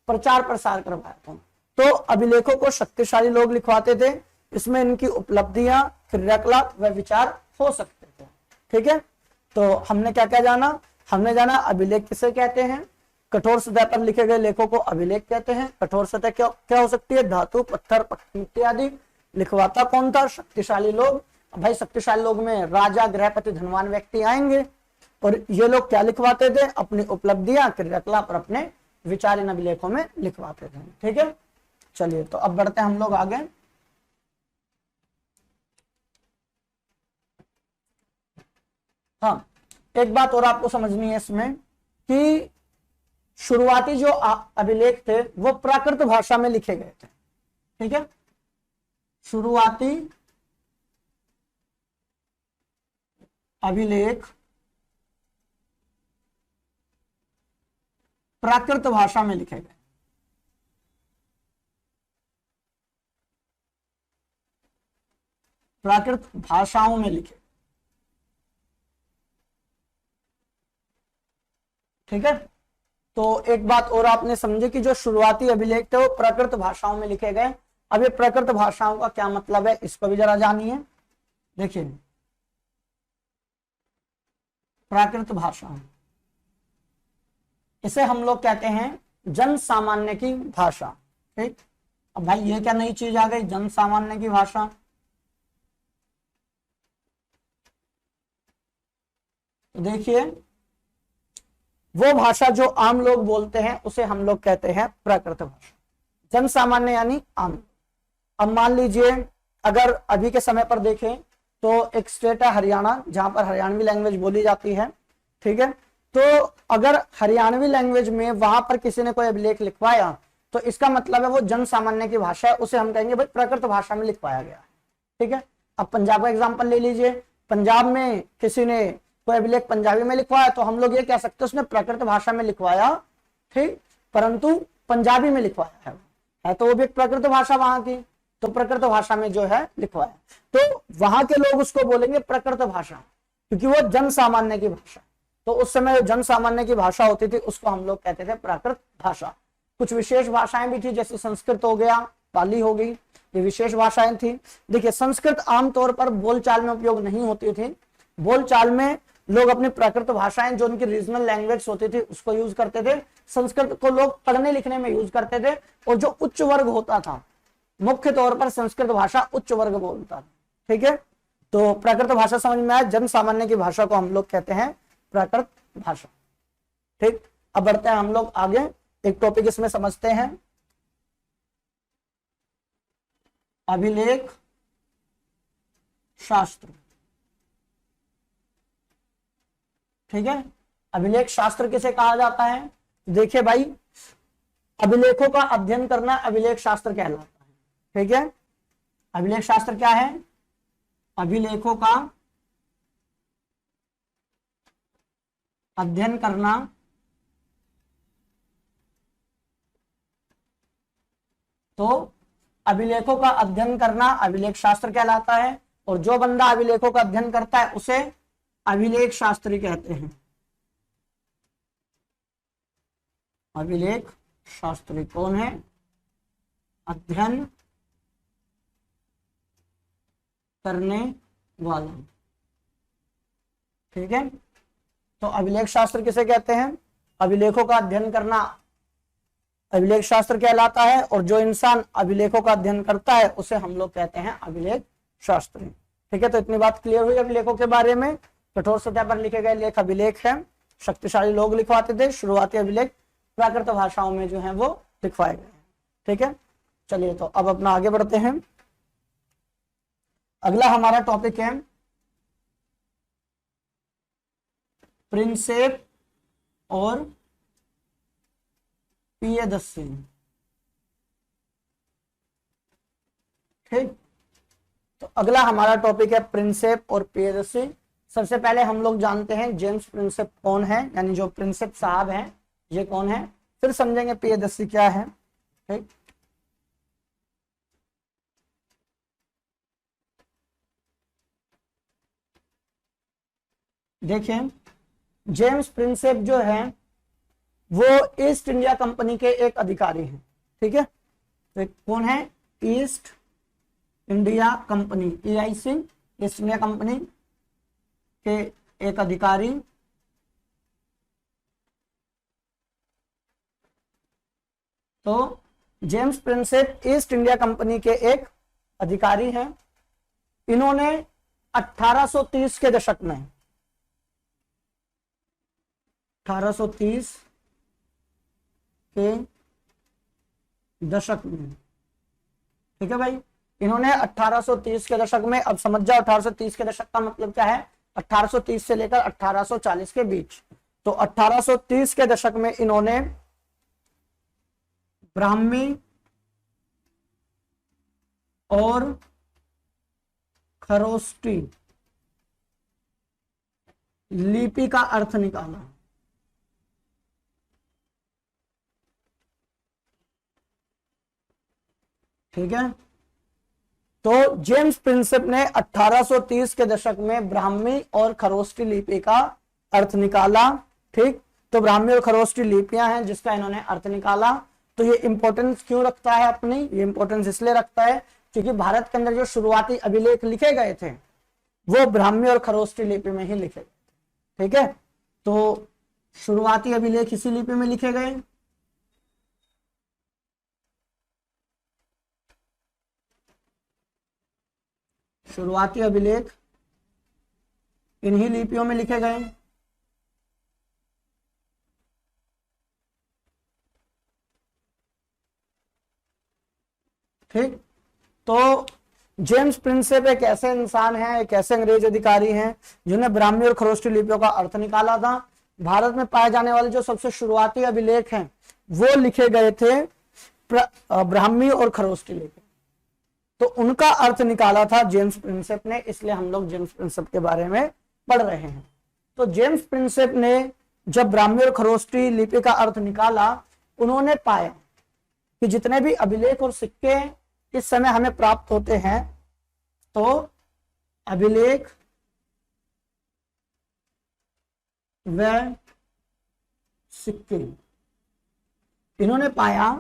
प्रचार प्रसार करवाया था। तो अभिलेखों को शक्तिशाली लोग लिखवाते थे, इसमें इनकी उपलब्धियां, क्रियाकलाप व विचार हो सकते थे। ठीक है, तो हमने क्या क्या जाना? हमने जाना अभिलेख किसे कहते हैं, कठोर सतह पर लिखे गए लेखों को अभिलेख कहते हैं। कठोर सतह क्या क्या हो सकती है? धातु, पत्थर, मिट्टी आदि। लिखवाता कौन था? शक्तिशाली लोग। भाई शक्तिशाली लोग में राजा, गृहपति, धनवान व्यक्ति आएंगे और ये लोग क्या लिखवाते थे? अपनी उपलब्धियां, क्रियाकलाप और अपने विचार इन अभिलेखों में लिखवाते थे। ठीक है, चलिए तो अब बढ़ते हैं हम लोग आगे। हाँ, एक बात और आपको समझनी है इसमें कि शुरुआती जो अभिलेख थे वो प्राकृत भाषा में लिखे गए थे। ठीक है, शुरुआती अभिलेख प्राकृत भाषा में लिखे गए। प्राकृत भाषाओं में लिखे। ठीक है, तो एक बात और आपने समझे कि जो शुरुआती अभिलेख थे वो प्राकृत भाषाओं में लिखे गए। अब ये प्राकृत भाषाओं का क्या मतलब है इसको भी जरा जानिए। देखिए, प्राकृत भाषा, इसे हम लोग कहते हैं जन सामान्य की भाषा। ठीक, अब भाई ये क्या नई चीज आ गई, जन सामान्य की भाषा? तो देखिए, वो भाषा जो आम लोग बोलते हैं उसे हम लोग कहते हैं प्राकृत भाषा। जन सामान्य यानी आम। अब मान लीजिए अगर अभी के समय पर देखें तो एक स्टेट है हरियाणा, जहां पर हरियाणवी लैंग्वेज बोली जाती है। ठीक है, तो अगर हरियाणवी लैंग्वेज में वहां पर किसी ने कोई अभिलेख लिखवाया तो इसका मतलब है वो जन सामान्य की भाषा है, उसे हम कहेंगे भाई प्राकृत भाषा में लिखवाया गया है। ठीक है, अब पंजाब का एग्जाम्पल ले लीजिए। पंजाब में किसी ने कोई अभिलेख पंजाबी में लिखवाया तो हम लोग ये कह सकते हैं उसने प्राकृत भाषा में लिखवाया, ठीक, परंतु पंजाबी में लिखवाया है तो वो भी एक प्राकृत भाषा वहां की, तो प्राकृत भाषा में जो है लिखवाया, तो वहां के लोग उसको बोलेंगे प्राकृत भाषा, क्योंकि वो जन सामान्य की भाषा। तो उस समय जन सामान्य की भाषा होती थी उसको हम लोग कहते थे प्राकृत भाषा। कुछ विशेष भाषाएं भी थी, जैसे संस्कृत हो गया, पाली हो गई, ये विशेष भाषाएं थी। देखिए संस्कृत आमतौर पर बोलचाल में उपयोग नहीं होती थी। बोलचाल में लोग अपनी प्राकृत भाषाएं जो उनकी रीजनल लैंग्वेज होती थी उसको यूज करते थे। संस्कृत को लोग पढ़ने लिखने में यूज करते थे, और जो उच्च वर्ग होता था मुख्य तौर पर संस्कृत भाषा उच्च वर्ग बोलता था। ठीक है, तो प्राकृत भाषा समझ में आया, जन सामान्य की भाषा को हम लोग कहते हैं प्राकृत भाषा। ठीक, अब बढ़ते हैं हम लोग आगे, एक टॉपिक इसमें समझते हैं, अभिलेख शास्त्र। ठीक है, अभिलेख शास्त्र किसे कहा जाता है? देखिए भाई, अभिलेखों का अध्ययन करना अभिलेख शास्त्र कहलाता है। ठीक है, अभिलेख शास्त्र क्या है? अभिलेखों का अध्ययन करना तो अभिलेखों का अध्ययन करना अभिलेख शास्त्र कहलाता है, और जो बंदा अभिलेखों का अध्ययन करता है उसे अभिलेख शास्त्री कहते हैं। अभिलेख शास्त्री कौन है? अध्ययन करने वाला। ठीक है, तो अभिलेख शास्त्र किसे कहते हैं? अभिलेखों का अध्ययन करना अभिलेख शास्त्र कहलाता है, और जो इंसान अभिलेखों का अध्ययन करता है उसे हम लोग कहते हैं अभिलेख शास्त्री। ठीक है, तो इतनी बात क्लियर हुई अभिलेखों के बारे में। कठोर सतह पर लिखे गए लेख अभिलेख हैं, शक्तिशाली लोग लिखवाते थे। शुरुआती अभिलेख प्राकृत भाषाओं में जो है वो लिखवाए गए हैं। ठीक है, चलिए तो अब अपना आगे बढ़ते हैं। अगला हमारा टॉपिक है प्रिंसेप और पियदस्सी। ठीक, तो अगला हमारा टॉपिक है प्रिंसेप और पियदस्सी। सबसे पहले हम लोग जानते हैं जेम्स प्रिंसेप कौन है, यानी जो प्रिंसेप साहब हैं ये कौन है, फिर समझेंगे पियदस्सी क्या है। ठीक, देखिए जेम्स प्रिंसेप जो है वो ईस्ट इंडिया कंपनी के एक अधिकारी हैं। ठीक है, तो कौन है? East India company, EIC, east India company के एक अधिकारी। तो James Prinsep east India company के एक अधिकारी हैं। इन्होंने 1830 के दशक में 1830 के दशक में, ठीक है भाई, इन्होंने 1830 के दशक में, अब समझ जाओ 1830 के दशक का मतलब क्या है, 1830 से लेकर 1840 के बीच। तो 1830 के दशक में इन्होंने ब्राह्मी और खरोष्टी लिपि का अर्थ निकाला। ठीक है, तो जेम्स प्रिंसेप ने 1830 के दशक में ब्राह्मी और खरोष्टी लिपि का अर्थ निकाला। ठीक, तो ब्राह्मी और खरोष्टी लिपियां हैं जिसका इन्होंने अर्थ निकाला। तो ये इंपॉर्टेंस क्यों रखता है अपनी? ये इंपॉर्टेंस इसलिए रखता है क्योंकि भारत के अंदर जो शुरुआती अभिलेख लिखे गए थे वो ब्राह्मी और खरोष्टी लिपि में ही लिखे गए। ठीक है, तो शुरुआती अभिलेख इसी लिपि में लिखे गए। शुरुआती अभिलेख इन्हीं लिपियों में लिखे गए। ठीक, तो जेम्स प्रिंसेप एक ऐसे इंसान हैं, एक ऐसे अंग्रेज अधिकारी हैं जिन्होंने ब्राह्मी और खरोष्टी लिपियों का अर्थ निकाला था। भारत में पाए जाने वाले जो सबसे शुरुआती अभिलेख हैं वो लिखे गए थे ब्राह्मी और खरोष्टी लिपि, तो उनका अर्थ निकाला था जेम्स प्रिंसेप ने, इसलिए हम लोग जेम्स प्रिंसेप के बारे में पढ़ रहे हैं। तो जेम्स प्रिंसेप ने जब ब्राह्मी और खरोष्टी लिपि का अर्थ निकाला, उन्होंने पाया कि जितने भी अभिलेख और सिक्के इस समय हमें प्राप्त होते हैं, तो अभिलेख व सिक्के इन्होंने पाया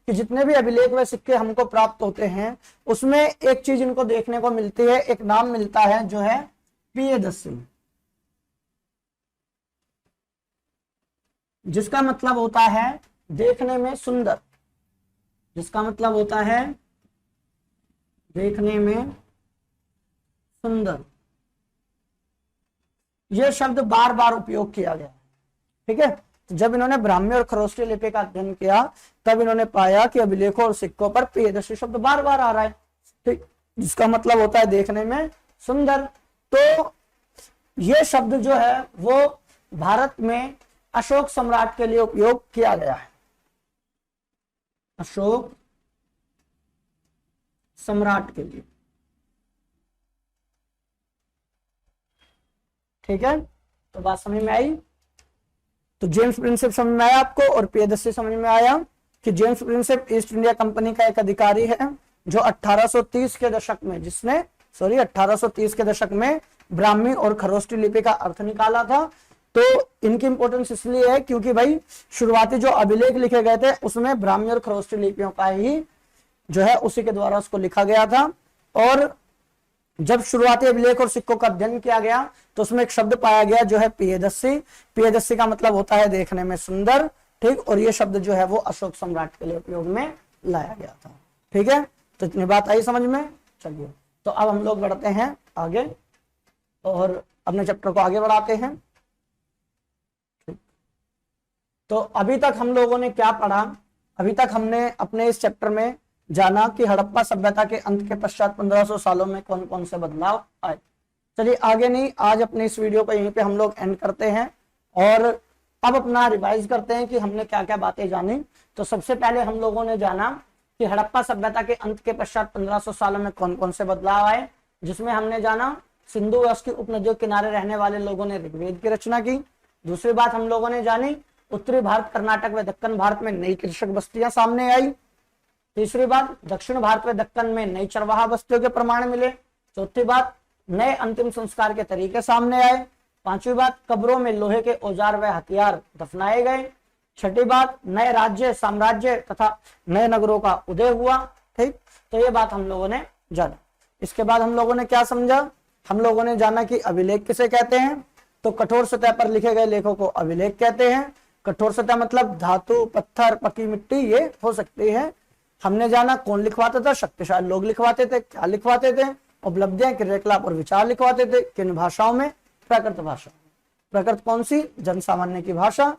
कि जितने भी अभिलेख व सिक्के हमको प्राप्त होते हैं उसमें एक चीज इनको देखने को मिलती है, एक नाम मिलता है जो है पियदस्सी, जिसका मतलब होता है देखने में सुंदर, जिसका मतलब होता है देखने में सुंदर। यह शब्द बार बार उपयोग किया गया, ठीक है। तो जब इन्होंने ब्राह्मी और खरोष्टी लिपि का अध्ययन किया तब इन्होंने पाया कि अभिलेखों और सिक्कों पर पियदस्सी शब्द बार बार आ रहा है, ठीक, जिसका मतलब होता है देखने में सुंदर। तो यह शब्द जो है वो भारत में अशोक सम्राट के लिए उपयोग किया गया है, अशोक सम्राट के लिए, ठीक है। तो बात समझ में आई। तो जेम्स प्रिंसेप समझ में आया आपको, और पियदस्सी समझ में आया कि James Prinsep east India company का एक अधिकारी है जो 1830 के दशक में, जिसने 1830 के दशक में ब्राह्मी और खरोष्टी लिपि का अर्थ निकाला था। तो इनकी इंपॉर्टेंस इसलिए है क्योंकि भाई शुरुआती जो अभिलेख लिखे गए थे उसमें ब्राह्मी और खरोष्टी लिपियों का ही जो है उसी के द्वारा उसको लिखा गया था। और जब शुरुआती अभिलेख और सिक्कों का अध्ययन किया गया तो उसमें एक शब्द पाया गया जो है पियदस्सी। पियदस्सी का मतलब होता है देखने में सुंदर, ठीक। और ये शब्द जो है वो अशोक सम्राट के लिए उपयोग में लाया गया था, ठीक है। तो इतनी बात आई समझ में। चलिए तो अब हम लोग बढ़ते हैं आगे और अपने चैप्टर को आगे बढ़ाते हैं। तो अभी तक हम लोगों ने क्या पढ़ा? अभी तक हमने अपने इस चैप्टर में जाना कि हड़प्पा सभ्यता के अंत के पश्चात 1500 सालों में कौन कौन से बदलाव आए। चलिए आगे नहीं, आज अपने इस वीडियो को यहीं पे हम लोग एंड करते हैं और अब अपना रिवाइज करते हैं कि हमने क्या क्या बातें जानी। तो सबसे पहले हम लोगों ने जाना कि हड़प्पा सभ्यता के अंत के पश्चात 1500 सालों में कौन कौन से बदलाव आए, जिसमें हमने जाना सिंधु और उसकी उपनदियों के किनारे रहने वाले लोगों ने ऋग्वेद की रचना की। दूसरी बात हम लोगों ने जानी उत्तरी भारत, कर्नाटक व दक्कन भारत में नई कृषक बस्तियां सामने आई। तीसरी बात दक्षिण भारत व दक्कन में नई चरवाहा बस्तियों के प्रमाण मिले। चौथी बात नए अंतिम संस्कार के तरीके सामने आए। पांचवी बात कब्रों में लोहे के औजार व हथियार दफनाए गए। छठी बात नए राज्य, साम्राज्य तथा नए नगरों का उदय हुआ, ठीक। तो ये बात हम लोगों ने जाना। इसके बाद हम लोगों ने क्या समझा? हम लोगों ने जाना कि अभिलेख किसे कहते हैं। तो कठोर सतह पर लिखे गए लेखों को अभिलेख कहते हैं। कठोर सतह मतलब धातु, पत्थर, पकी मिट्टी ये हो सकती है। हमने जाना कौन लिखवाता था, शक्तिशाली लोग लिखवाते थे। क्या लिखवाते थे? उपलब्धियां, क्रियाकलाप और विचार लिखवाते थे। किन भाषाओं में? प्राकृत भाषा। प्राकृत कौन सी? जन सामान्य की भाषा।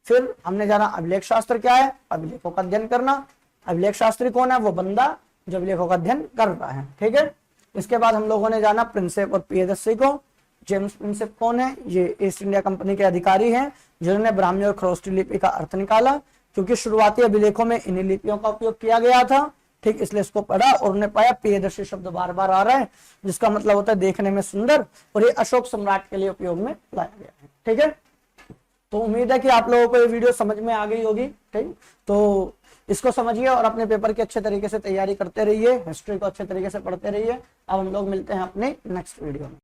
फिर हमने जाना अभिलेख शास्त्र क्या है, अभिलेखों का अध्ययन करना। अभिलेख शास्त्री कौन है? वो बंदा जो अभिलेखों का अध्ययन कर रहा है, ठीक है। इसके बाद हम लोगों ने जाना प्रिंसेप और पियदस्सी को। जेम्स प्रिंसेप कौन है? ये ईस्ट इंडिया कंपनी के अधिकारी हैं जिन्होंने ब्राह्मी और खरोष्टी लिपि का अर्थ निकाला, क्योंकि शुरुआती अभिलेखों में इन्हीं लिपियों का उपयोग किया गया था, ठीक। इसलिए इसको पढ़ा और उन्होंने पाया पियदस्सी शब्द बार बार आ रहा है, जिसका मतलब होता है देखने में सुंदर, और ये अशोक सम्राट के लिए उपयोग में लाया गया है, ठीक है। तो उम्मीद है कि आप लोगों को ये वीडियो समझ में आ गई होगी, ठीक। तो इसको समझिए और अपने पेपर की अच्छे तरीके से तैयारी करते रहिए, हिस्ट्री को अच्छे तरीके से पढ़ते रहिए। अब हम लोग मिलते हैं अपने नेक्स्ट वीडियो में।